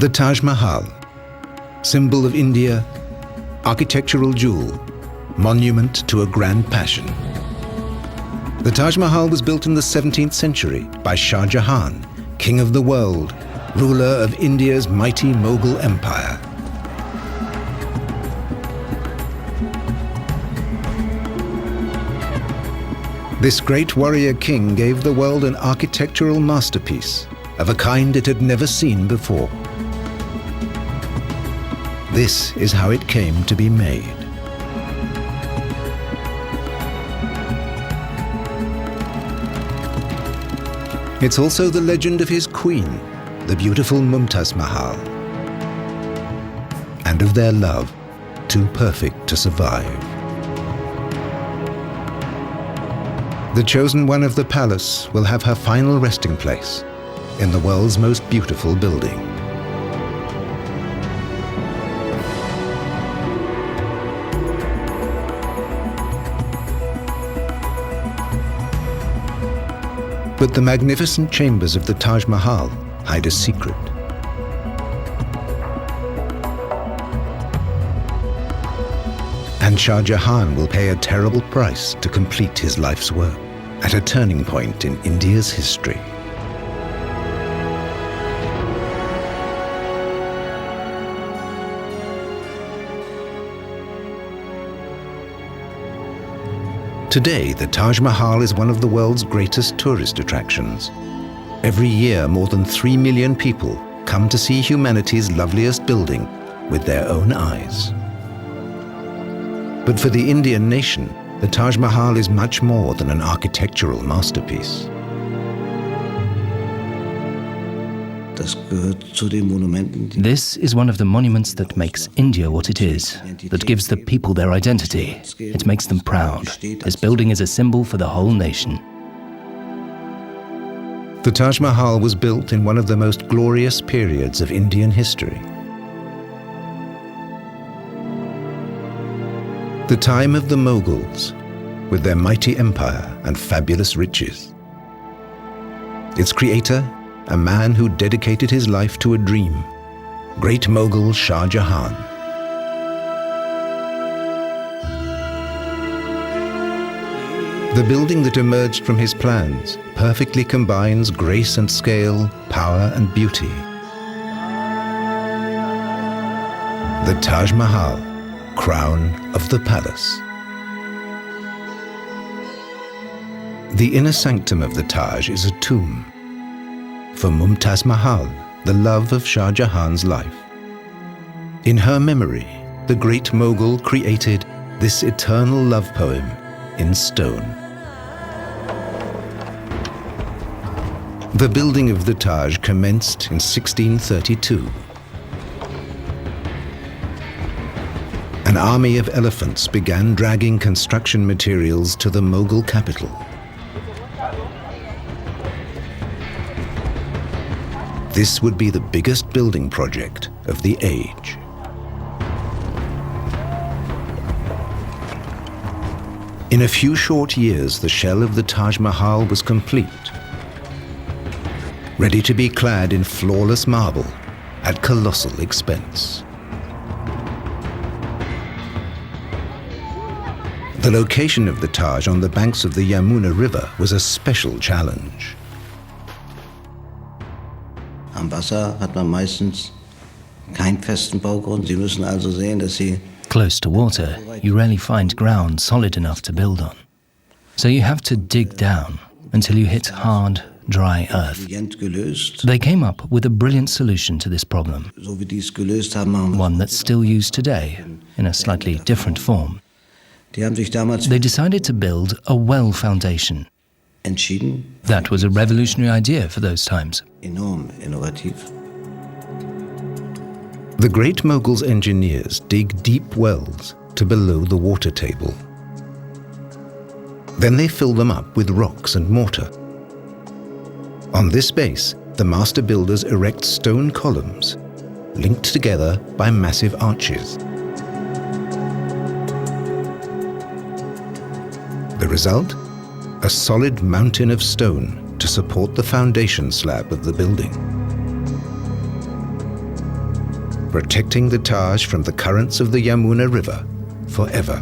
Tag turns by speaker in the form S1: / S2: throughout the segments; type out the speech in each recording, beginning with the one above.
S1: The Taj Mahal, symbol of India, architectural jewel, monument to a grand passion. The Taj Mahal was built in the 17th century by Shah Jahan, king of the world, ruler of India's mighty Mughal empire. This great warrior king gave the world an architectural masterpiece of a kind it had never seen before. This is how it came to be made. It's also the legend of his queen, the beautiful Taj Mahal, and of their love, too perfect to survive. The chosen one of the palace will have her final resting place in the world's most beautiful building. But the magnificent chambers of the Taj Mahal hide a secret. And Shah Jahan will pay a terrible price to complete his life's work at a turning point in India's history. Today, the Taj Mahal is one of the world's greatest tourist attractions. Every year, more than 3 million people come to see humanity's loveliest building with their own eyes. But for the Indian nation, the Taj Mahal is much more than an architectural masterpiece.
S2: This is one of the monuments that makes India what it is, that gives the people their identity. It makes them proud. This building is a symbol for the whole nation.
S1: The Taj Mahal was built in one of the most glorious periods of Indian history. The time of the Mughals, with their mighty empire and fabulous riches. Its creator, a man who dedicated his life to a dream, great Mughal Shah Jahan. The building that emerged from his plans perfectly combines grace and scale, power and beauty. The Taj Mahal, crown of the palace. The inner sanctum of the Taj is a tomb. For Taj Mahal, the love of Shah Jahan's life. In her memory, the great Mughal created this eternal love poem in stone. The building of the Taj commenced in 1632. An army of elephants began dragging construction materials to the Mughal capital. This would be the biggest building project of the age. In a few short years, the shell of the Taj Mahal was complete, ready to be clad in flawless marble at colossal expense. The location of the Taj on the banks of the Yamuna River was a special challenge.
S3: Am Wasser hat man meistens keinen festen Baugrund. Sie müssen also sehen, dass Sie
S2: Close to water, you rarely find ground solid enough to build on. So you have to dig down until you hit hard, dry earth. They came up with a brilliant solution to this problem, one that's still used today in a slightly different form. They decided to build a well foundation. That was a revolutionary idea for those times.
S3: Enorm innovativ.
S1: The great Mughals' engineers dig deep wells to below the water table. Then they fill them up with rocks and mortar. On this base, the master builders erect stone columns, linked together by massive arches. The result? A solid mountain of stone to support the foundation slab of the building. protecting the Taj from the currents of the Yamuna River forever.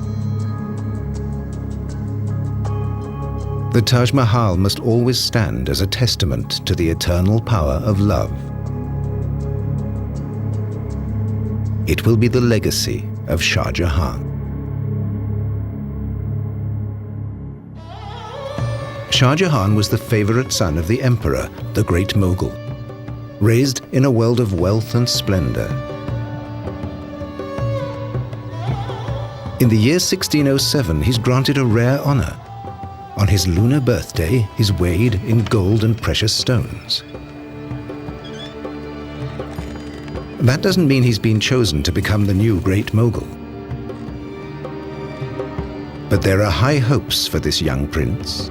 S1: The Taj Mahal must always stand as a testament to the eternal power of love. It will be the legacy of Shah Jahan. Shah Jahan was the favorite son of the emperor, the Great Mughal, raised in a world of wealth and splendor. In the year 1607, he's granted a rare honor. On his lunar birthday, he's weighed in gold and precious stones. That doesn't mean he's been chosen to become the new Great Mughal. But there are high hopes for this young prince,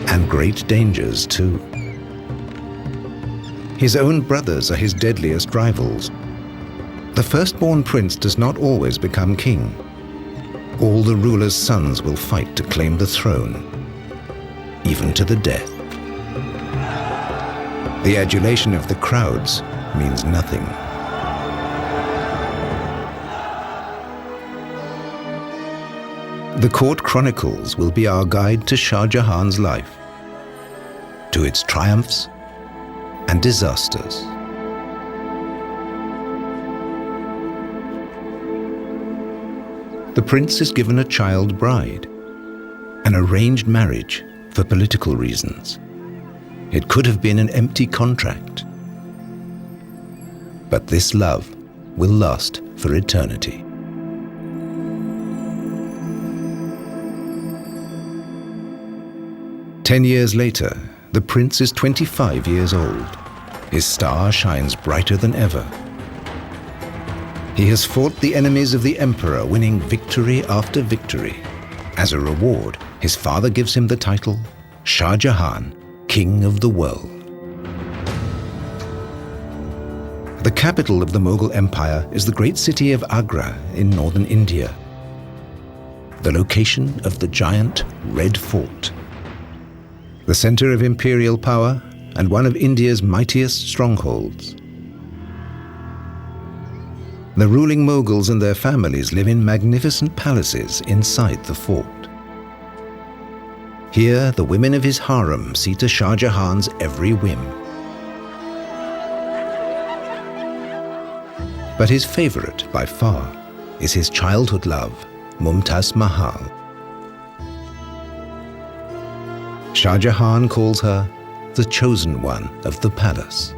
S1: and great dangers too. His own brothers are his deadliest rivals. The firstborn prince does not always become king. All the rulers' sons will fight to claim the throne, even to the death. The adulation of the crowds means nothing. The court chronicles will be our guide to Shah Jahan's life, to its triumphs and disasters. The prince is given a child bride, an arranged marriage for political reasons. It could have been an empty contract. But this love will last for eternity. Ten years later, the prince is 25 years old. His star shines brighter than ever. He has fought the enemies of the emperor, winning victory after victory. As a reward, his father gives him the title Shah Jahan, King of the World. The capital of the Mughal Empire is the great city of Agra in northern India, the location of the giant Red Fort, the center of imperial power and one of India's mightiest strongholds. The ruling Mughals and their families live in magnificent palaces inside the fort. Here, the women of his harem see to Shah Jahan's every whim. But his favorite, by far, is his childhood love, Mumtaz Mahal. Shah Jahan calls her the chosen one of the palace.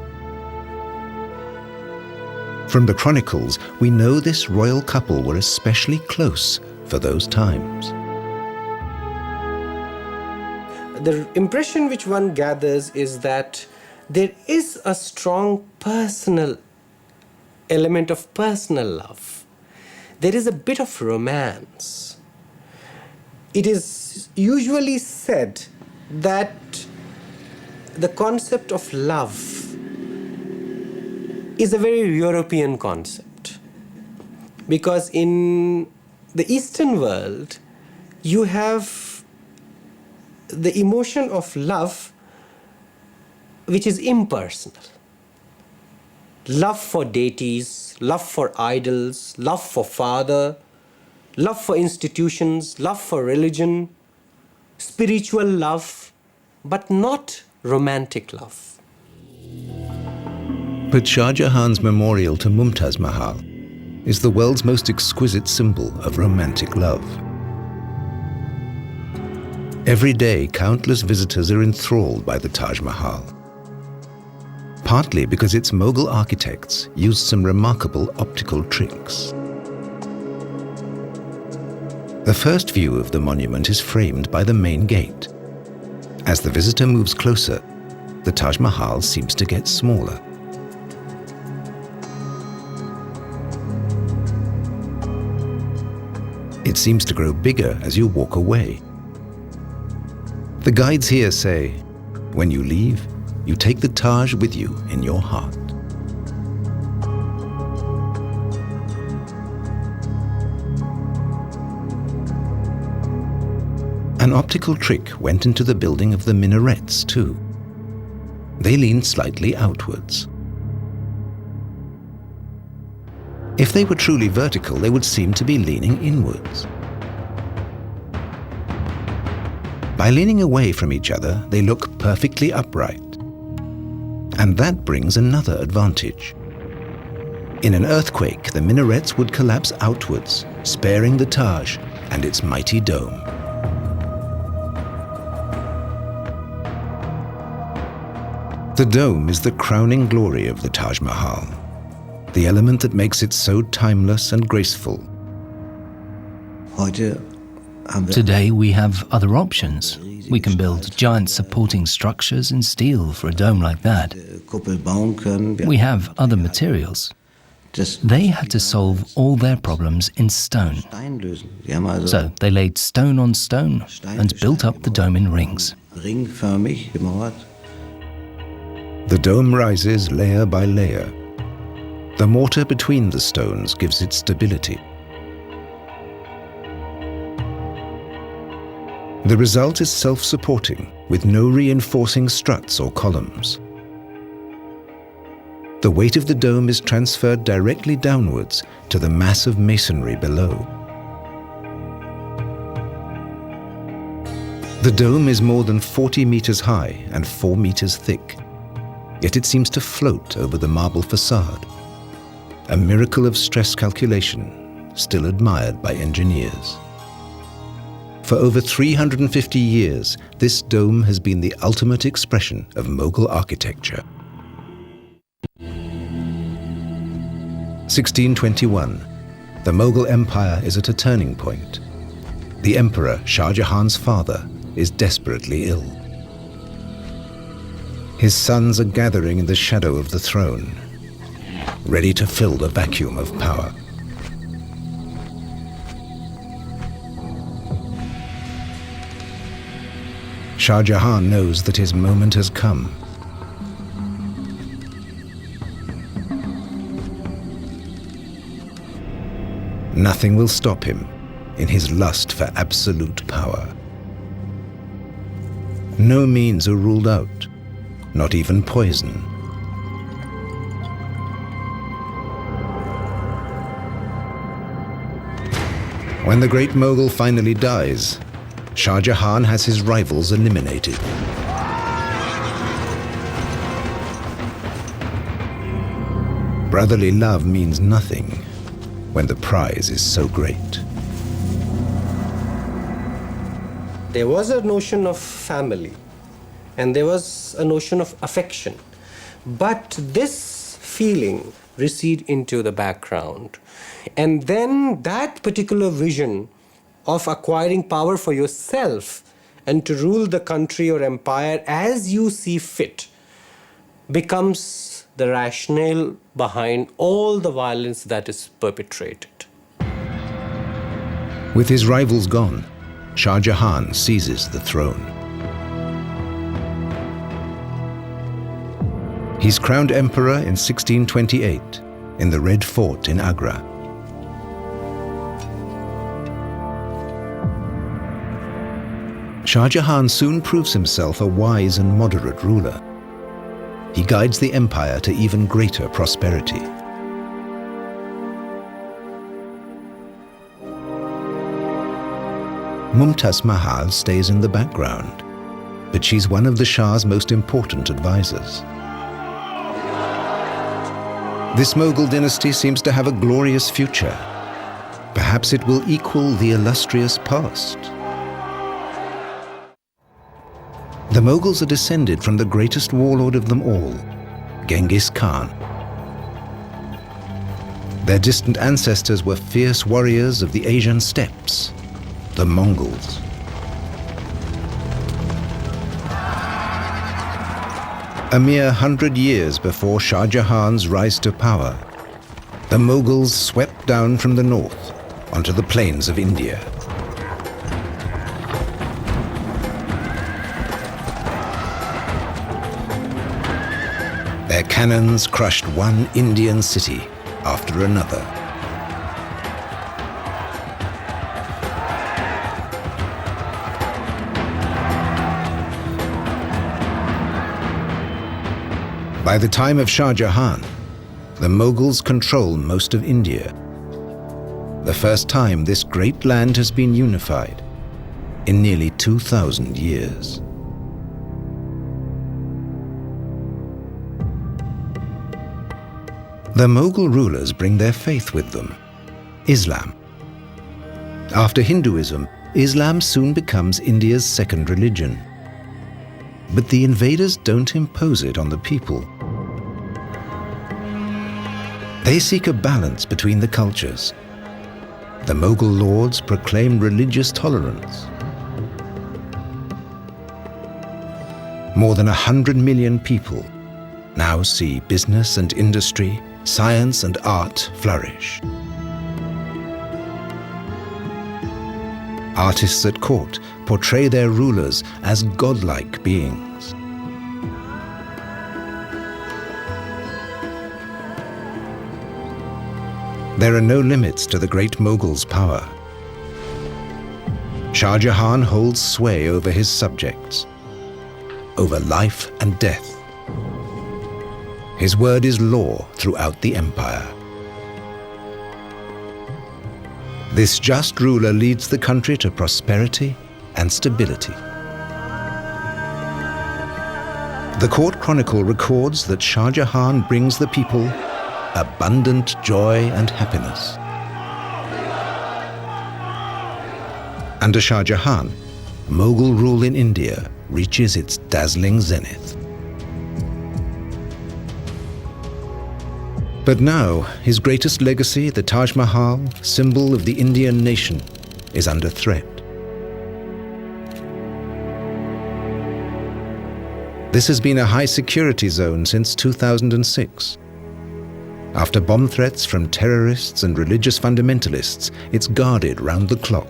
S1: From the chronicles, we know this royal couple were especially close for those times.
S4: The impression which one gathers is that there is a strong personal element of personal love. There is a bit of romance. It is usually said that the concept of love is a very European concept, because in the Eastern world you have the emotion of love which is impersonal. Love for deities, love for idols, love for father, love for institutions, love for religion, spiritual love, but not romantic love.
S1: But Shah Jahan's memorial to Mumtaz Mahal is the world's most exquisite symbol of romantic love. Every day, countless visitors are enthralled by the Taj Mahal, partly because its Mughal architects used some remarkable optical tricks. The first view of the monument is framed by the main gate. As the visitor moves closer, the Taj Mahal seems to get smaller. It seems to grow bigger as you walk away. The guides here say, when you leave, you take the Taj with you in your heart. An optical trick went into the building of the minarets too. They lean slightly outwards. If they were truly vertical, they would seem to be leaning inwards. By leaning away from each other, they look perfectly upright. And that brings another advantage. In an earthquake, the minarets would collapse outwards, sparing the Taj and its mighty dome. The dome is the crowning glory of the Taj Mahal, the element that makes it so timeless and graceful.
S2: Today we have other options. We can build giant supporting structures in steel for a dome like that. We have other materials. They had to solve all their problems in stone. So they laid stone on stone and built up the dome in rings.
S1: The dome rises layer by layer. The mortar between the stones gives it stability. The result is self-supporting, with no reinforcing struts or columns. The weight of the dome is transferred directly downwards to the mass of masonry below. The dome is more than 40 meters high and 4 meters thick, yet it seems to float over the marble facade, a miracle of stress calculation still admired by engineers. For over 350 years, this dome has been the ultimate expression of Mughal architecture. 1621. The Mughal Empire is at a turning point. The Emperor, Shah Jahan's father, is desperately ill. His sons are gathering in the shadow of the throne, ready to fill the vacuum of power. Shah Jahan knows that his moment has come. Nothing will stop him in his lust for absolute power. No means are ruled out, not even poison. When the great Mughal finally dies, Shah Jahan has his rivals eliminated. Brotherly love means nothing when the prize is so great.
S4: There was a notion of family and there was a notion of affection, but this feeling recede into the background. And then that particular vision of acquiring power for yourself and to rule the country or empire as you see fit becomes the rationale behind all the violence that is perpetrated.
S1: With his rivals gone, Shah Jahan seizes the throne. He's crowned emperor in 1628 in the Red Fort in Agra. Shah Jahan soon proves himself a wise and moderate ruler. He guides the empire to even greater prosperity. Mumtaz Mahal stays in the background, but she's one of the Shah's most important advisors. This Mughal dynasty seems to have a glorious future. Perhaps it will equal the illustrious past. The Mughals are descended from the greatest warlord of them all, Genghis Khan. Their distant ancestors were fierce warriors of the Asian steppes, the Mongols. A mere 100 years before Shah Jahan's rise to power, the Mughals swept down from the north onto the plains of India. Their cannons crushed one Indian city after another. By the time of Shah Jahan, the Mughals control most of India. The first time this great land has been unified in nearly 2,000 years. The Mughal rulers bring their faith with them, Islam. After Hinduism, Islam soon becomes India's second religion. But the invaders don't impose it on the people. They seek a balance between the cultures. The Mughal lords proclaim religious tolerance. More than 100 million people now see business and industry, science and art flourish. Artists at court portray their rulers as godlike beings. There are no limits to the great Mughals' power. Shah Jahan holds sway over his subjects, over life and death. His word is law throughout the empire. This just ruler leads the country to prosperity and stability. The court chronicle records that Shah Jahan brings the people abundant joy and happiness. Under Shah Jahan, Mughal rule in India reaches its dazzling zenith. But now, his greatest legacy, the Taj Mahal, symbol of the Indian nation, is under threat. This has been a high security zone since 2006. After bomb threats from terrorists and religious fundamentalists, it's guarded round the clock.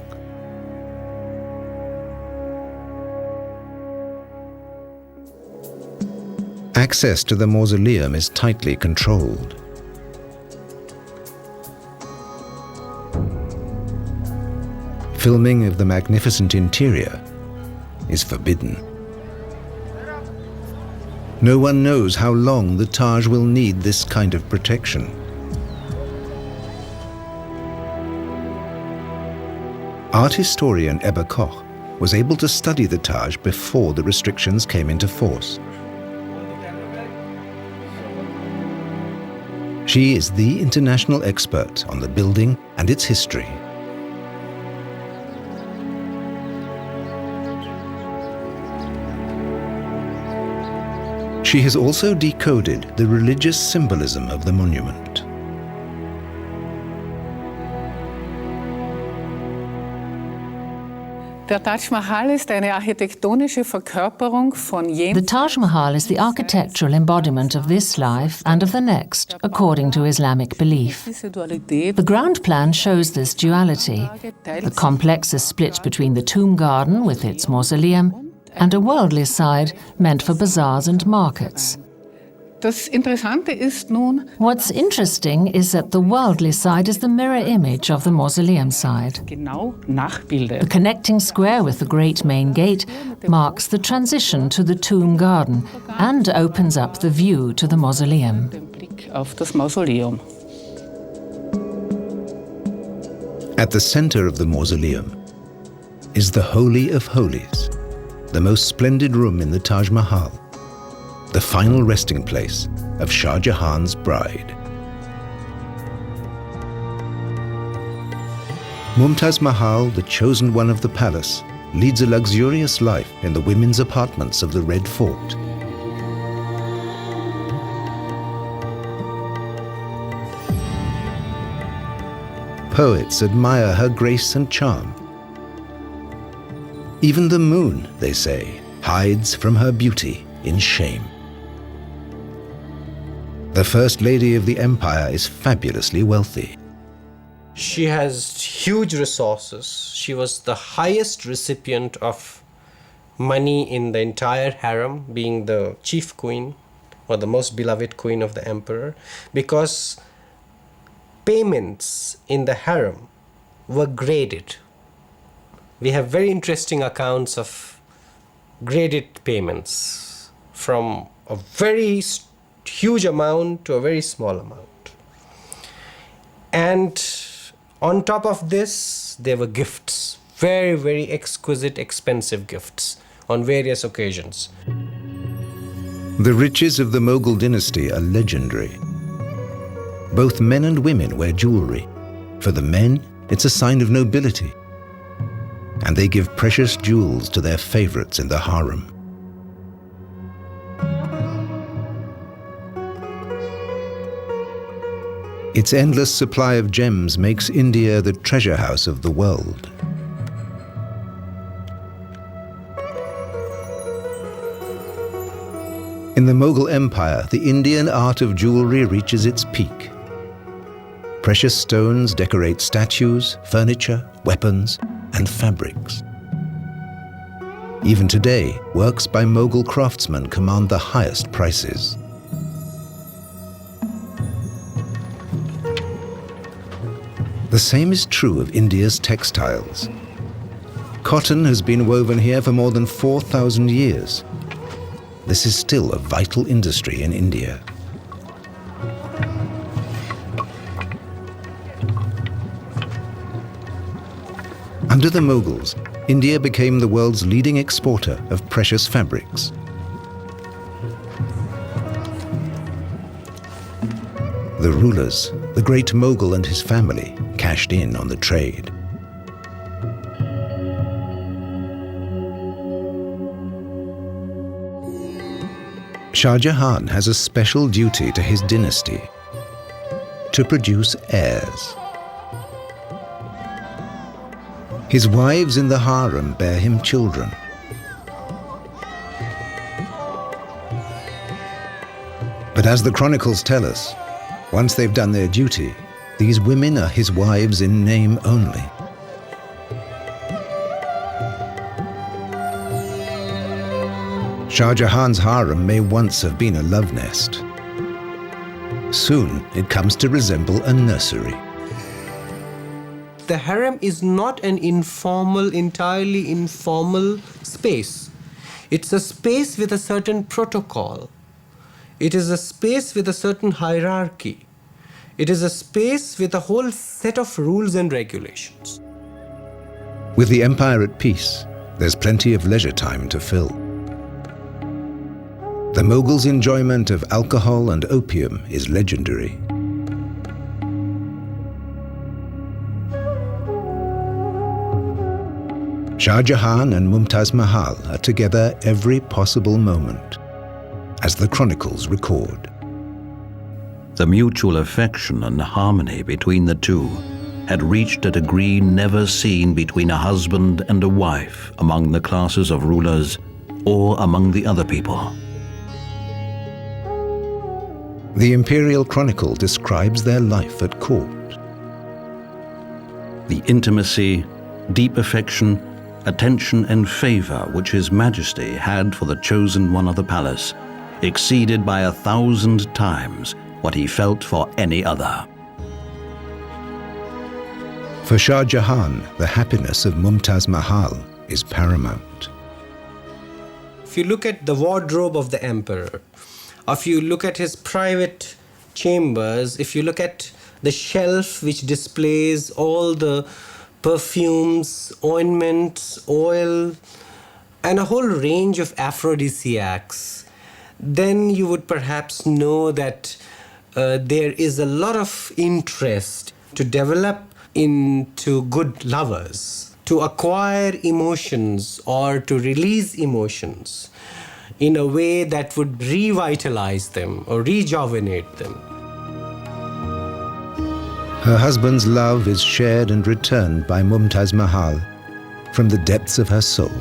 S1: Access to the mausoleum is tightly controlled. Filming of the magnificent interior is forbidden. No one knows how long the Taj will need this kind of protection. Art historian Ebba Koch was able to study the Taj before the restrictions came into force. She is the international expert on the building and its history. She has also decoded the religious symbolism of the monument.
S5: Der Taj Mahal ist eine architektonische Verkörperung von
S6: The Taj Mahal is the architectural embodiment of this life and of the next, according to Islamic belief. The ground plan shows this duality. The complex is split between the tomb garden with its mausoleum and a worldly side meant for bazaars and markets.
S5: Das Interessante ist nun,
S6: What's interesting is that the worldly side is the mirror image of the mausoleum side.
S5: genau nachbildet.
S6: The connecting square with the great main gate marks the transition to the tomb garden and opens up the view to the mausoleum.
S5: Den Blick auf das Mausoleum.
S1: At the center of the mausoleum is the Holy of Holies, the most splendid room in the Taj Mahal, the final resting place of Shah Jahan's bride. Mumtaz Mahal, the chosen one of the palace, leads a luxurious life in the women's apartments of the Red Fort. Poets admire her grace and charm. Even the moon, they say, hides from her beauty in shame. The First Lady of the Empire is fabulously wealthy.
S4: She has huge resources. She was the highest recipient of money in the entire harem, being the chief queen or the most beloved queen of the emperor, because payments in the harem were graded. We have very interesting accounts of graded payments from a very huge amount to a very small amount. And on top of this, there were gifts, very, very exquisite, expensive gifts on various occasions.
S1: The riches of the Mughal dynasty are legendary. Both men and women wear jewelry. For the men, it's a sign of nobility. And they give precious jewels to their favorites in the harem. Its endless supply of gems makes India the treasure house of the world. In the Mughal Empire, the Indian art of jewelry reaches its peak. Precious stones decorate statues, furniture, weapons, and fabrics. Even today, works by Mughal craftsmen command the highest prices. The same is true of India's textiles. Cotton has been woven here for more than 4,000 years. This is still a vital industry in India. Under the Mughals, India became the world's leading exporter of precious fabrics. The rulers, the great Mughal and his family, cashed in on the trade. Shah Jahan has a special duty to his dynasty: to produce heirs. His wives in the harem bear him children. But as the chronicles tell us, once they've done their duty, these women are his wives in name only. Shah Jahan's harem may once have been a love nest. Soon it comes to resemble a nursery.
S4: The harem is not an informal, entirely informal space. It's a space with a certain protocol. It is a space with a certain hierarchy. It is a space with a whole set of rules and regulations.
S1: With the empire at peace, there's plenty of leisure time to fill. The Mughals' enjoyment of alcohol and opium is legendary. Shah Jahan and Mumtaz Mahal are together every possible moment, as the chronicles record.
S7: The mutual affection and harmony between the two had reached a degree never seen between a husband and a wife among the classes of rulers or among the other people.
S1: The Imperial Chronicle describes their life at court.
S7: The intimacy, deep affection, attention and favor which His Majesty had for the chosen one of the palace exceeded by 1,000 times what he felt for any other.
S1: For Shah Jahan, the happiness of Mumtaz Mahal is paramount.
S4: If you look at the wardrobe of the emperor, if you look at his private chambers, if you look at the shelf which displays all the perfumes, ointments, oil, and a whole range of aphrodisiacs, then you would perhaps know that there is a lot of interest to develop into good lovers, to acquire emotions or to release emotions in a way that would revitalize them or rejuvenate them.
S1: Her husband's love is shared and returned by Mumtaz Mahal from the depths of her soul.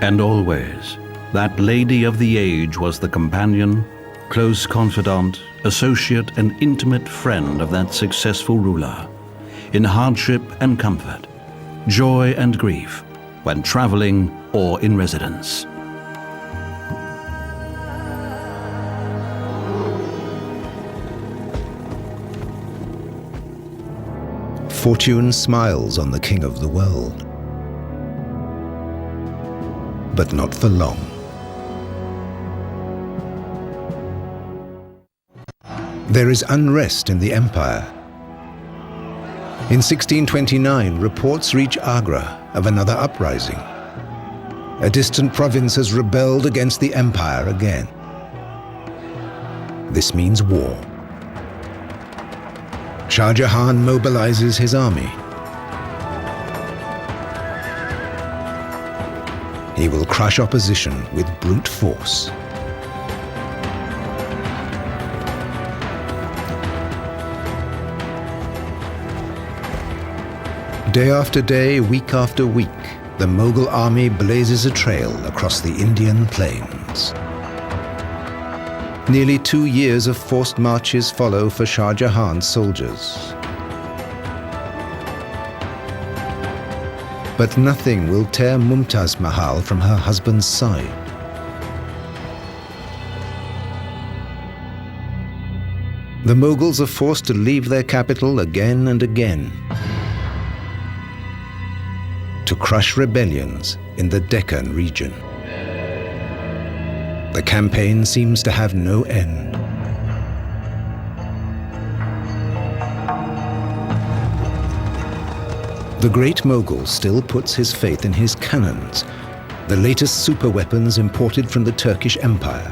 S7: And always, that lady of the age was the companion, close confidant, associate and intimate friend of that successful ruler, in hardship and comfort, joy and grief, when traveling or in residence.
S1: Fortune smiles on the king of the world, but not for long. There is unrest in the empire. In 1629, reports reach Agra of another uprising. A distant province has rebelled against the empire again. This means war. Shah Jahan mobilizes his army. He will crush opposition with brute force. Day after day, week after week, the Mughal army blazes a trail across the Indian plains. Nearly 2 years of forced marches follow for Shah Jahan's soldiers. But nothing will tear Mumtaz Mahal from her husband's side. The Mughals are forced to leave their capital again and again to crush rebellions in the Deccan region. The campaign seems to have no end. The great Mughal still puts his faith in his cannons, the latest superweapons imported from the Turkish Empire.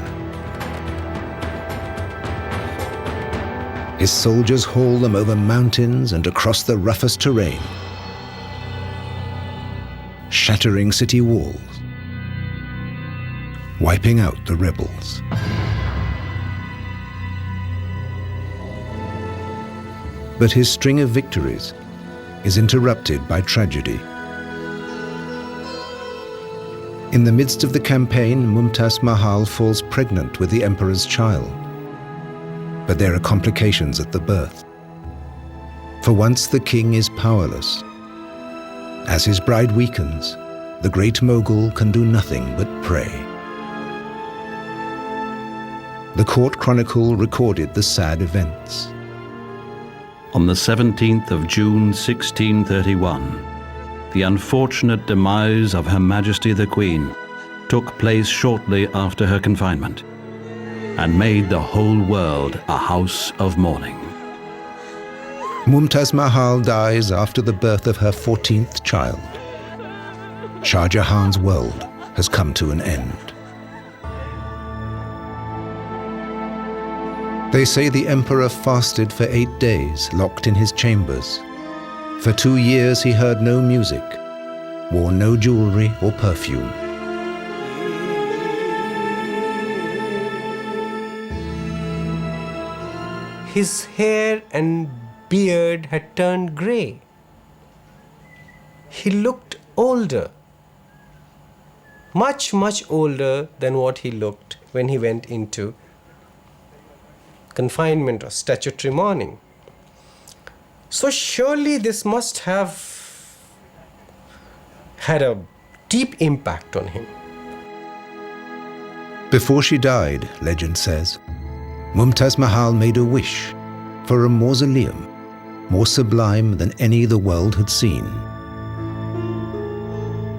S1: His soldiers haul them over mountains and across the roughest terrain, shattering city walls, wiping out the rebels. But his string of victories is interrupted by tragedy. In the midst of the campaign, Mumtaz Mahal falls pregnant with the emperor's child. But there are complications at the birth. For once the king is powerless. As his bride weakens, the great Mughal can do nothing but pray. The court chronicle recorded the sad events.
S7: On the 17th of June 1631, the unfortunate demise of Her Majesty the Queen took place shortly after her confinement and made the whole world a house of mourning.
S1: Mumtaz Mahal dies after the birth of her 14th child. Shah Jahan's world has come to an end. They say the emperor fasted for 8 days, locked in his chambers. For 2 years he heard no music, wore no jewelry or perfume.
S4: His hair and beard had turned grey. He looked older, much older than what he looked when he went into confinement or statutory mourning. So surely this must have had a deep impact on him.
S1: Before she died, legend says, Mumtaz Mahal made a wish for a mausoleum more sublime than any the world had seen.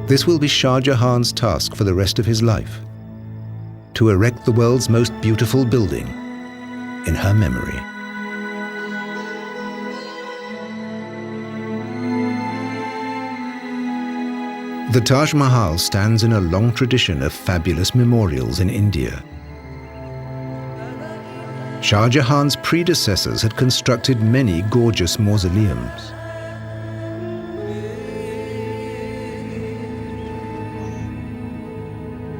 S1: This will be Shah Jahan's task for the rest of his life, to erect the world's most beautiful building in her memory. The Taj Mahal stands in a long tradition of fabulous memorials in India. Shah Jahan's predecessors had constructed many gorgeous mausoleums.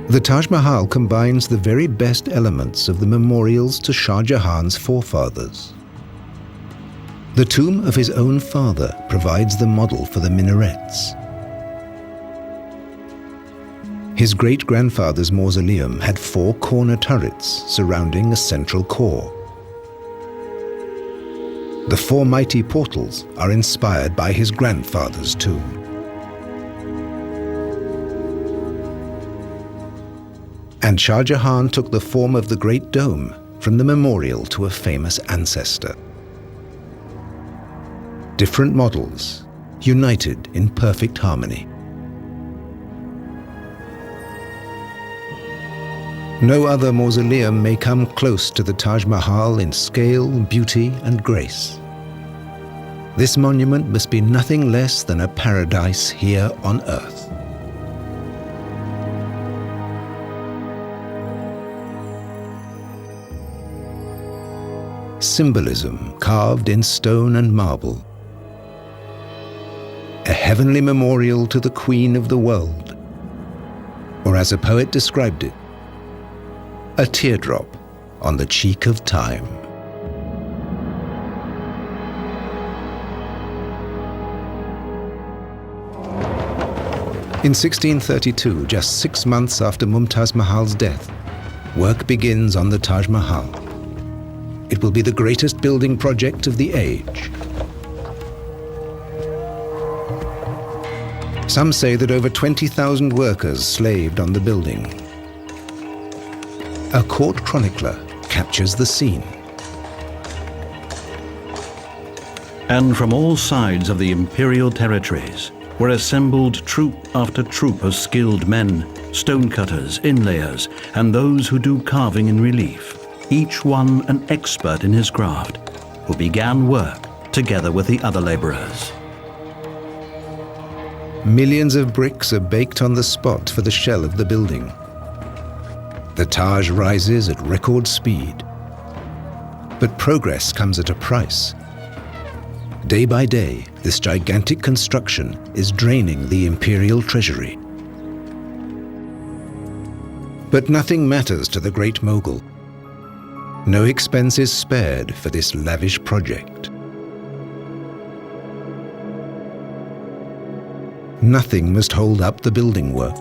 S1: The Taj Mahal combines the very best elements of the memorials to Shah Jahan's forefathers. The tomb of his own father provides the model for the minarets. His great-grandfather's mausoleum had 4 corner turrets surrounding a central core. The 4 mighty portals are inspired by his grandfather's tomb. And Shah Jahan took the form of the Great Dome from the memorial to a famous ancestor. Different models, united in perfect harmony. No other mausoleum may come close to the Taj Mahal in scale, beauty, and grace. This monument must be nothing less than a paradise here on earth. Symbolism carved in stone and marble. A heavenly memorial to the Queen of the world. Or as a poet described it, a teardrop on the cheek of time. In 1632, just 6 months after Mumtaz Mahal's death, work begins on the Taj Mahal. It will be the greatest building project of the age. Some say that over 20,000 workers slaved on the building. A court chronicler captures the scene.
S7: And from all sides of the imperial territories were assembled troop after troop of skilled men, stonecutters, inlayers, and those who do carving in relief, each one an expert in his craft, who began work together with the other laborers.
S1: Millions of bricks are baked on the spot for the shell of the building. The Taj rises at record speed. But progress comes at a price. Day by day, this gigantic construction is draining the imperial treasury. But nothing matters to the great mogul. No expense is spared for this lavish project. Nothing must hold up the building work.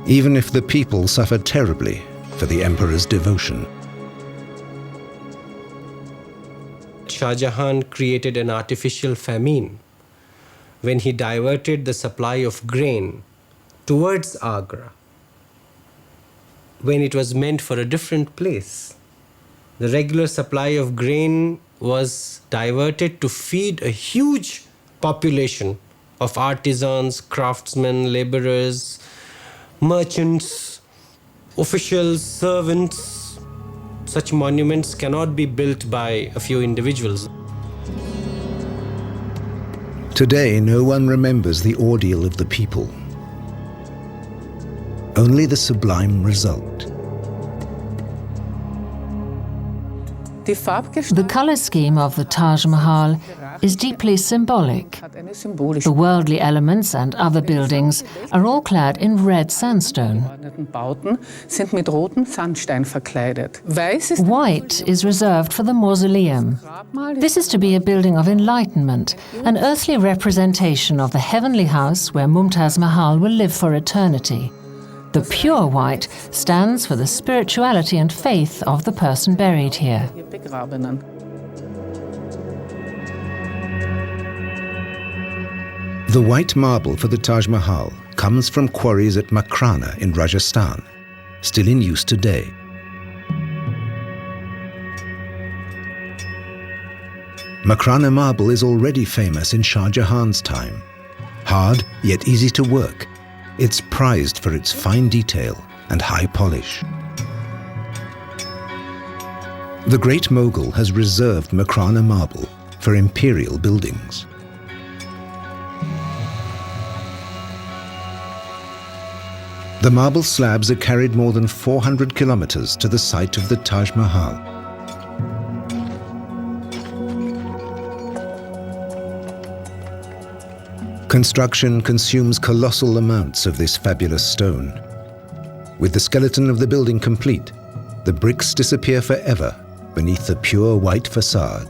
S1: Even if the people suffer terribly for the emperor's devotion.
S4: Shah Jahan created an artificial famine when he diverted the supply of grain towards Agra when it was meant for a different place. The regular supply of grain was diverted to feed a huge population of artisans, craftsmen, laborers, merchants, officials, servants. Such monuments cannot be built by a few individuals.
S1: Today, no one remembers the ordeal of the people. Only the sublime result.
S6: The color scheme of the Taj Mahal is deeply symbolic. The worldly elements and other buildings are all clad in red sandstone. White is reserved for the mausoleum. This is to be a building of enlightenment, an earthly representation of the heavenly house where Mumtaz Mahal will live for eternity. The pure white stands for the spirituality and faith of the person buried here.
S1: The white marble for the Taj Mahal comes from quarries at Makrana in Rajasthan, still in use today. Makrana marble is already famous in Shah Jahan's time. Hard, yet easy to work. It's prized for its fine detail and high polish. The great mogul has reserved Makrana marble for imperial buildings. The marble slabs are carried more than 400 kilometers to the site of the Taj Mahal. Construction consumes colossal amounts of this fabulous stone. With the skeleton of the building complete, the bricks disappear forever beneath the pure white facade.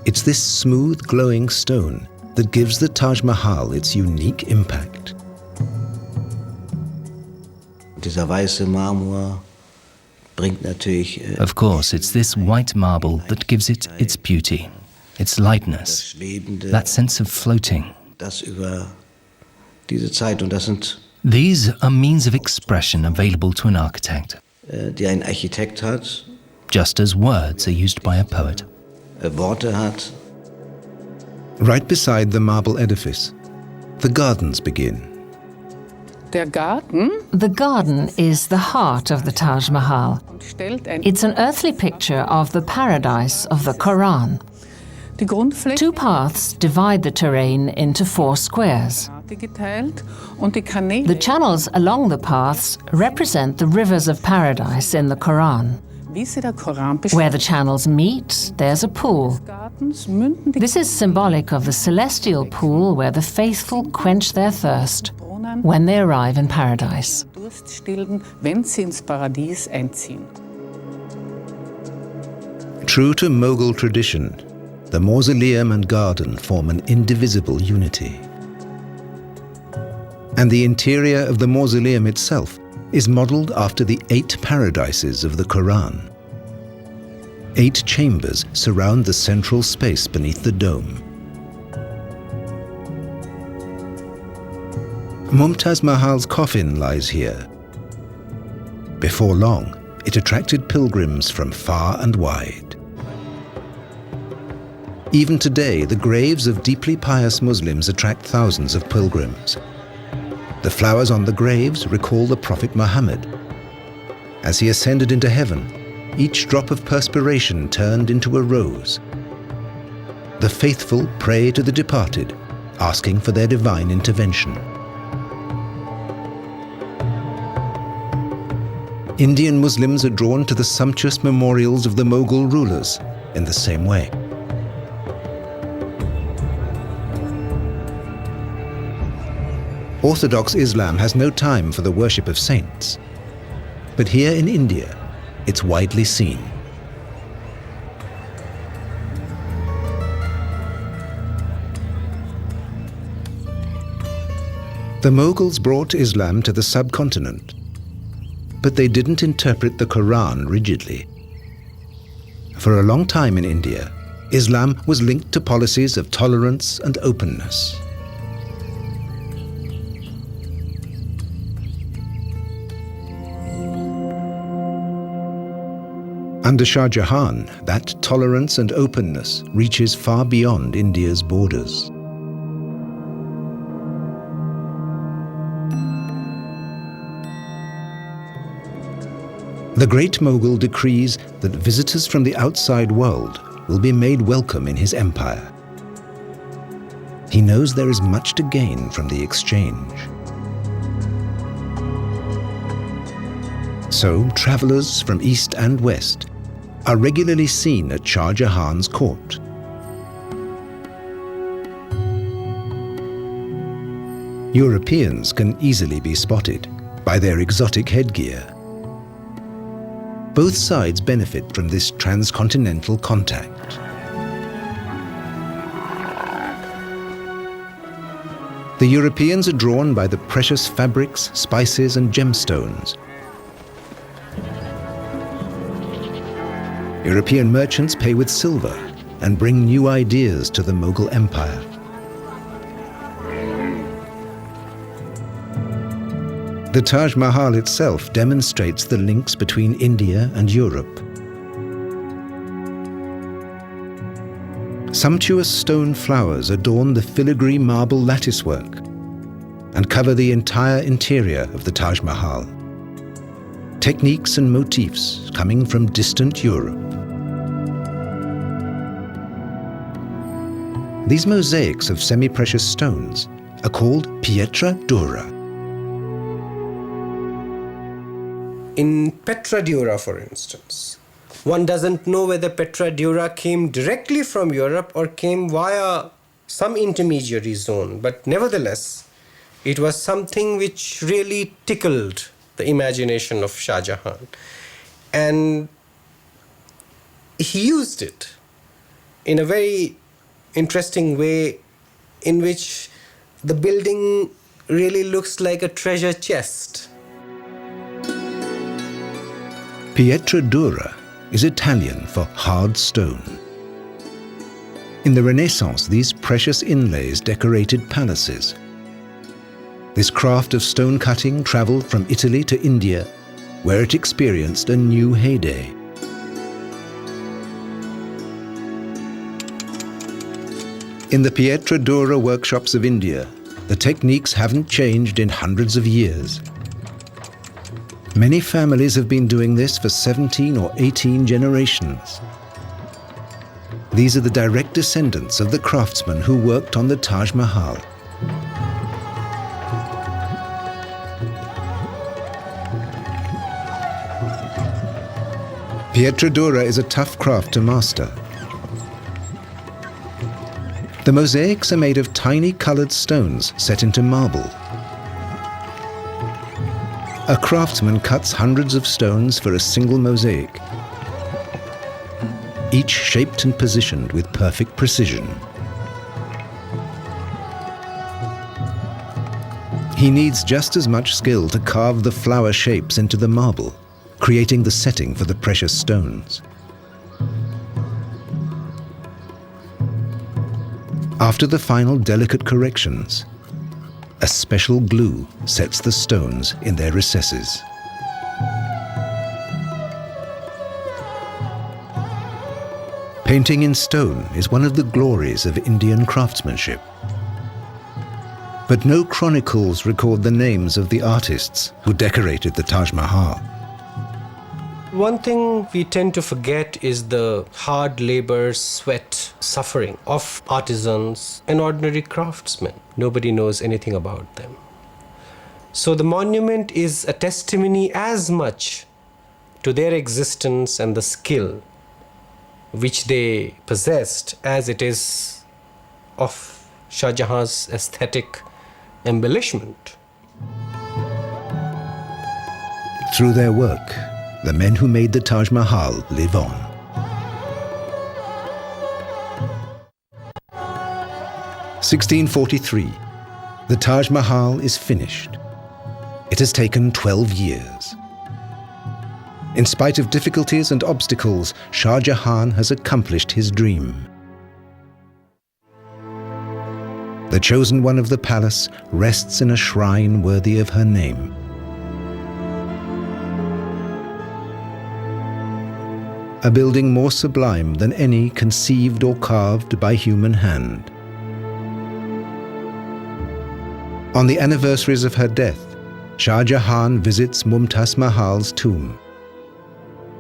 S1: It's this smooth, glowing stone that gives the Taj Mahal its unique impact.
S3: Dieser weiße Marmor bringt natürlich
S2: Of course, it's this white marble that gives it its beauty, its lightness, that sense of floating.
S3: das über diese Zeit, und das sind
S2: These are means of expression available to an architect,
S3: die ein Architekt hat,
S2: just as words are used by a poet.
S3: Worte hat.
S1: Right beside the marble edifice, the gardens begin.
S5: Der Garten
S6: The garden is the heart of the Taj Mahal.
S5: stellt ein
S6: It's an earthly picture of the paradise of the Quran.
S5: die Grundfläche
S6: Two paths divide the terrain into 4 squares.
S5: geteilt und die Kanäle
S6: The channels along the paths represent the rivers of paradise in the Quran.
S5: wie sie der Koran
S6: Where the channels meet, there's a pool.
S5: Gartens münden die
S6: This is symbolic of the celestial pool where the faithful quench their thirst
S5: Brunnen
S6: when they arrive in paradise.
S5: Durst stillen, wenn sie ins Paradies einziehen.
S1: True to Mughal tradition, the mausoleum and garden form an indivisible unity. And the interior of the mausoleum itself is modelled after the 8 paradises of the Quran. 8 chambers surround the central space beneath the dome. Mumtaz Mahal's coffin lies here. Before long, it attracted pilgrims from far and wide. Even today, the graves of deeply pious Muslims attract thousands of pilgrims. The flowers on the graves recall the Prophet Muhammad. As he ascended into heaven, each drop of perspiration turned into a rose. The faithful pray to the departed, asking for their divine intervention. Indian Muslims are drawn to the sumptuous memorials of the Mughal rulers in the same way. Orthodox Islam has no time for the worship of saints. But here in India, it's widely seen. The Mughals brought Islam to the subcontinent, but they didn't interpret the Quran rigidly. For a long time in India, Islam was linked to policies of tolerance and openness. Under Shah Jahan, that tolerance and openness reaches far beyond India's borders. The Great Mughal decrees that visitors from the outside world will be made welcome in his empire. He knows there is much to gain from the exchange. So, travelers from east and west are regularly seen at Shah Jahan's court. Europeans can easily be spotted by their exotic headgear. Both sides benefit from this transcontinental contact. The Europeans are drawn by the precious fabrics, spices, and gemstones. European merchants pay with silver and bring new ideas to the Mughal Empire. The Taj Mahal itself demonstrates the links between India and Europe. Sumptuous stone flowers adorn the filigree marble latticework and cover the entire interior of the Taj Mahal. Techniques and motifs coming from distant Europe. These mosaics of semi-precious stones are called pietra dura.
S4: In Petra Dura, for instance, one doesn't know whether Petra Dura came directly from Europe or came via some intermediary zone, but nevertheless, it was something which really tickled the imagination of Shah Jahan. And he used it in a very interesting way in which the building really looks like a treasure chest.
S1: Pietra dura is Italian for hard stone. In the Renaissance, these precious inlays decorated palaces. This craft of stone cutting traveled from Italy to India, where it experienced a new heyday. In the Pietra Dura workshops of India, the techniques haven't changed in hundreds of years. Many families have been doing this for 17 or 18 generations. These are the direct descendants of the craftsmen who worked on the Taj Mahal. Pietra Dura is a tough craft to master. The mosaics are made of tiny colored stones set into marble. A craftsman cuts hundreds of stones for a single mosaic, each shaped and positioned with perfect precision. He needs just as much skill to carve the flower shapes into the marble, creating the setting for the precious stones. After the final delicate corrections, a special glue sets the stones in their recesses. Painting in stone is one of the glories of Indian craftsmanship. But no chronicles record the names of the artists who decorated the Taj Mahal.
S4: One thing we tend to forget is the hard labor, sweat, suffering of artisans and ordinary craftsmen. Nobody knows anything about them. So the monument is a testimony as much to their existence and the skill which they possessed as it is of Shah Jahan's aesthetic embellishment.
S1: Through their work, the men who made the Taj Mahal live on. (1643). The Taj Mahal is finished. It has taken 12 years. In spite of difficulties and obstacles, Shah Jahan has accomplished his dream. The chosen one of the palace rests in a shrine worthy of her name. A building more sublime than any conceived or carved by human hand. On the anniversaries of her death, Shah Jahan visits Mumtaz Mahal's tomb.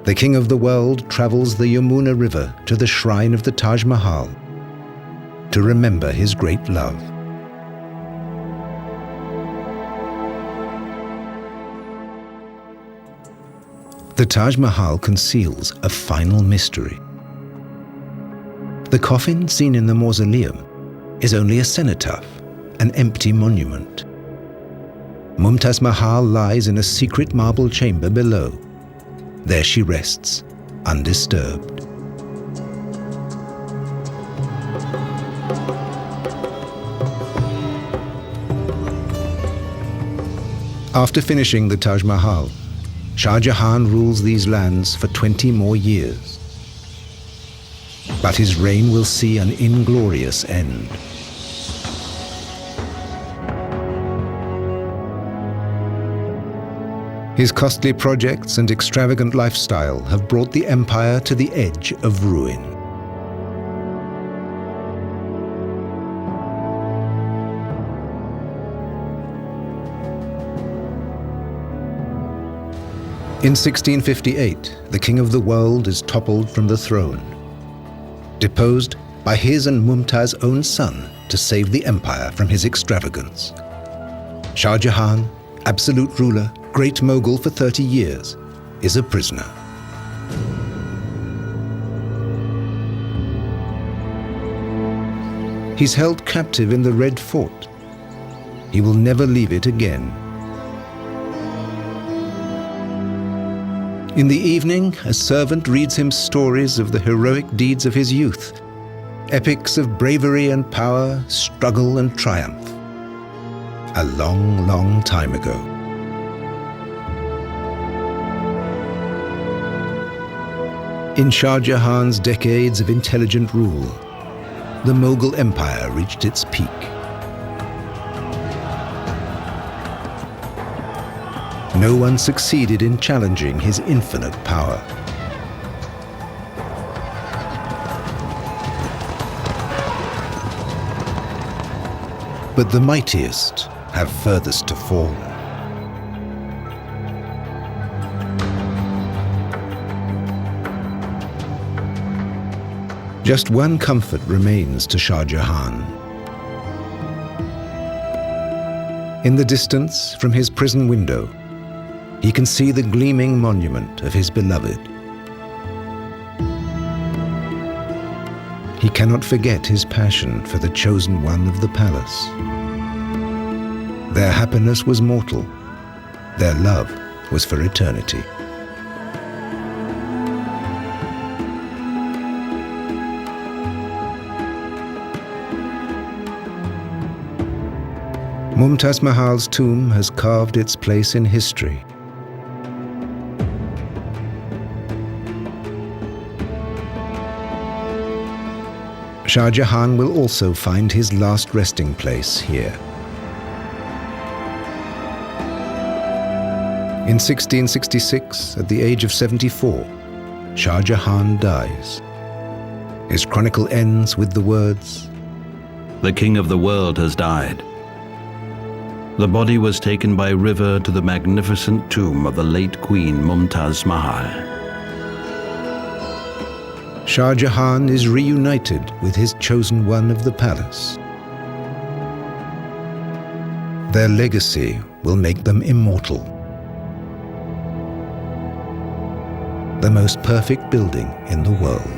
S1: The king of the world travels the Yamuna River to the shrine of the Taj Mahal to remember his great love. The Taj Mahal conceals a final mystery. The coffin seen in the mausoleum is only a cenotaph, an empty monument. Mumtaz Mahal lies in a secret marble chamber below. There she rests, undisturbed. After finishing the Taj Mahal, Shah Jahan rules these lands for 20 more years. But his reign will see an inglorious end. His costly projects and extravagant lifestyle have brought the empire to the edge of ruin. In 1658, the king of the world is toppled from the throne, deposed by his and Mumtaz's own son to save the empire from his extravagance. Shah Jahan, absolute ruler, great mogul for 30 years, is a prisoner. He's held captive in the Red Fort. He will never leave it again. In the evening, a servant reads him stories of the heroic deeds of his youth, epics of bravery and power, struggle and triumph. A long, long time ago. In Shah Jahan's decades of intelligent rule, the Mughal Empire reached its peak. No one succeeded in challenging his infinite power. But the mightiest have furthest to fall. Just one comfort remains to Shah Jahan. In the distance, from his prison window, he can see the gleaming monument of his beloved. He cannot forget his passion for the chosen one of the palace. Their happiness was mortal. Their love was for eternity. Mumtaz Mahal's tomb has carved its place in history. Shah Jahan will also find his last resting place here. In 1666, at the age of 74, Shah Jahan dies. His chronicle ends with the words,
S7: "The king of the world has died." The body was taken by river to the magnificent tomb of the late Queen Mumtaz Mahal.
S1: Shah Jahan is reunited with his chosen one of the palace. Their legacy will make them immortal. The most perfect building in the world.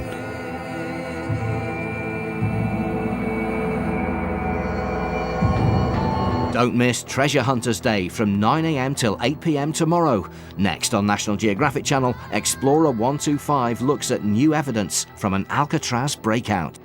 S8: Don't miss Treasure Hunters Day from 9 a.m. till 8 p.m. tomorrow. Next on National Geographic Channel, Explorer 125 looks at new evidence from an Alcatraz breakout.